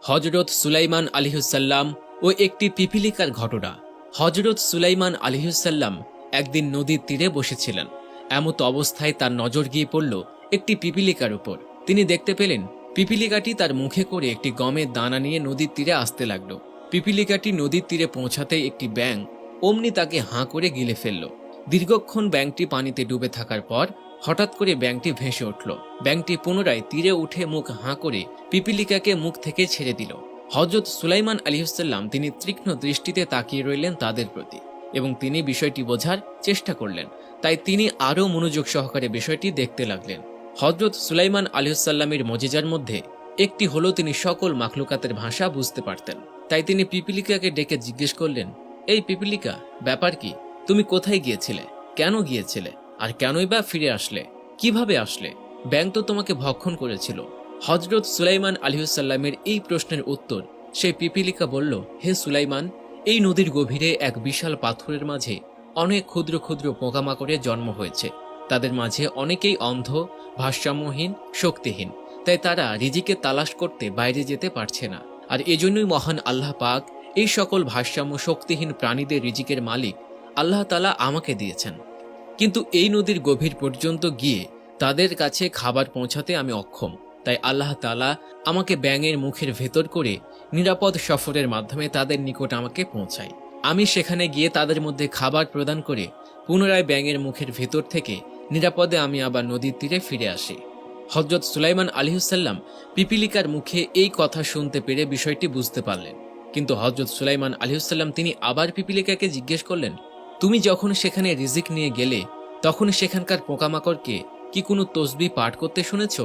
হযরত সুলাইমান আলাইহিসসালাম ও একটি পিপিলিকার ঘটনা। হযরত সুলাইমান আলাইহিসসালাম একদিন নদীর তীরে বসেছিলেন। এমত অবস্থায় তার নজর গিয়ে পড়ল একটি পিপিলিকার উপর। তিনি দেখতে পেলেন পিপিলিকাটি তার মুখে করে একটি গমের দানা নিয়ে নদীর তীরে আসতে লাগলো। পিপিলিকাটি নদীর তীরে পৌঁছাতেই একটি ব্যাঙ অমনি তাকে হাঁ করে গিলে ফেলল। দীর্ঘক্ষণ ব্যাঙটি পানিতে ডুবে থাকার পর হঠাৎ করে ব্যাঙটি ভেসে উঠল। ব্যাঙটি পুনরায় তীরে উঠে মুখ হাঁ করে পিপিলিকাকে মুখ থেকে ছেড়ে দিল। হযরত সুলাইমান আলাইহিসসালাম তিনি তীক্ষ্ণ দৃষ্টিতে তাকিয়ে রইলেন তাদের প্রতি এবং তিনি বিষয়টি বোঝার চেষ্টা করলেন। তাই তিনি আরও মনোযোগ সহকারে বিষয়টি দেখতে লাগলেন। হযরত সুলাইমান আলাইহিসসালামের মজিজার মধ্যে একটি হলো তিনি সকল মাখলুকাতের ভাষা বুঝতে পারতেন। তাই তিনি পিপিলিকাকে ডেকে জিজ্ঞেস করলেন, এই পিপিলিকা, ব্যাপার কি? তুমি কোথায় গিয়েছিলে? কেন গিয়েছিলে? আর কেনই বা ফিরে আসলে? কিভাবে আসলে? ব্যাঙ তো তোমাকে ভক্ষণ করেছিল। হযরত সুলাইমান আলাইহিসসালামের এই প্রশ্নের উত্তর সেই পিপিলিকা বলল, হে সুলাইমান, এই নদীর গভীরে এক বিশাল পাথরের মাঝে অনেক ক্ষুদ্র ক্ষুদ্র পোকামাকড়ের জন্ম হয়েছে। তাদের মাঝে অনেকেই অন্ধ, ভারসাম্যহীন, শক্তিহীন। তাই তারা রিজিকে তালাশ করতে বাইরে যেতে পারছে না। আর এজন্যই মহান আল্লাহ পাক এই সকল ভারসাম্য শক্তিহীন প্রাণীদের রিজিকের মালিক আল্লাহ তাআলা আমাকে দিয়েছেন। কিন্তু এই নদীর গভীর পর্যন্ত গিয়ে তাদের কাছে খাবার পৌঁছাতে আমি অক্ষম। তাই আল্লাহ তাআলা আমাকে ব্যাঙের মুখের ভেতর করে নিরাপদ সফরের মাধ্যমে তাদের নিকট আমাকে পৌঁছায়। আমি সেখানে গিয়ে তাদের মধ্যে খাবার প্রদান করে পুনরায় ব্যাঙের মুখের ভেতর থেকে নিরাপদে আমি আবার নদীর তীরে ফিরে আসি। হযরত সুলাইমান আলাইহিসসালাম পিপিলিকার মুখে এই কথা শুনতে পেরে বিষয়টি বুঝতে পারলেন। কিন্তু হযরত সুলাইমান আলাইহিসসালাম তিনি আবার পিপিলিকাকে জিজ্ঞেস করলেন, তুমি যখন সেখানে রিজিক নিয়ে গেলে তখন সেখানকার পোকামাকড়কে কি কোনো তসবিহ পাঠ করতে শুনেছ?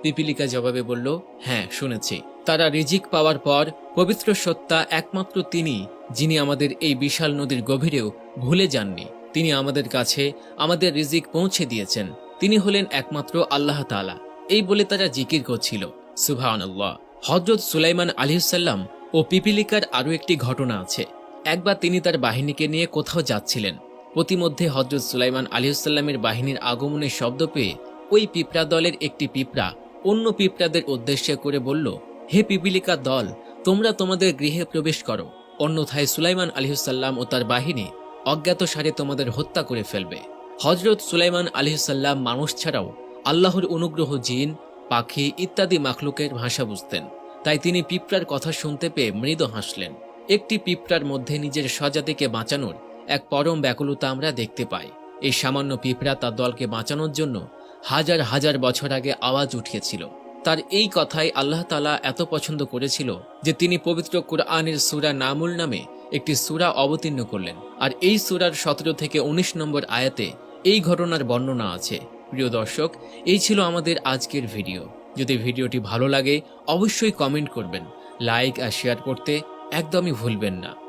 পিপিলিকা জবাবে বলল, হ্যাঁ, শুনেছি। তারা রিজিক পাওয়ার পর পবিত্র সত্তা একমাত্র তিনি, যিনি আমাদের এই বিশাল নদীর গভীরেও ভুলে যাননি। তিনি আমাদের কাছে আমাদের রিজিক পৌঁছে দিয়েছেন। তিনি হলেন একমাত্র আল্লাহ তাআলা। এই বলে তারা জিকির করছিল। সুবহানাল্লাহ। হযরত সুলাইমান আলাইহিসসালাম ও পিপিলিকার আরও একটি ঘটনা আছে। একবার তিনি তার বাহিনীকে নিয়ে কোথাও যাচ্ছিলেন। প্রতিমধ্যে হযরত সুলাইমান আলাইহিসসালামের বাহিনীর আগমনের শব্দ পেয়ে ওই পিঁপড়া দলের একটি পিঁপড়া অন্য পিঁপড়াদের উদ্দেশ্যে করে বলল, হে পিপিলিকা দল, তোমরা তোমাদের গৃহে প্রবেশ করো, অন্যথায় সুলাইমান আলাইহিসসালাম ও তার বাহিনী অজ্ঞাতসারে তোমাদের হত্যা করে ফেলবে। হযরত সুলাইমান আলাইহিসসালাম মানুষ ছাড়াও আল্লাহর অনুগ্রহ জিন, পাখি ইত্যাদি মাখলুকের ভাষা বুঝতেন। তাই তিনি পিঁপড়ার কথা শুনতে পেয়ে মৃদু হাসলেন। একটি পিঁপড়ার মধ্যে নিজের স্বজাতিকে বাঁচানোর এক পরম ব্যাকুলতা আমরা দেখতে পাই। এই সামান্য পিঁপড়া তার দলকে বাঁচানোর জন্য হাজার হাজার বছর আগে আওয়াজ উঠিয়েছিল। তার এই কথাই আল্লাহ তাআলা এত পছন্দ করেছিল যে তিনি পবিত্র কুরআনের সূরা নামুল নামে একটি সূরা অবতীর্ণ করলেন। আর এই সূরার 17 থেকে 19 নম্বর আয়াতে এই ঘটনার বর্ণনা আছে। প্রিয় দর্শক, এই ছিল আমাদের আজকের ভিডিও। যদি ভিডিওটি ভালো লাগে অবশ্যই কমেন্ট করবেন, লাইক আর শেয়ার করতে একদমই ভুলবেন না।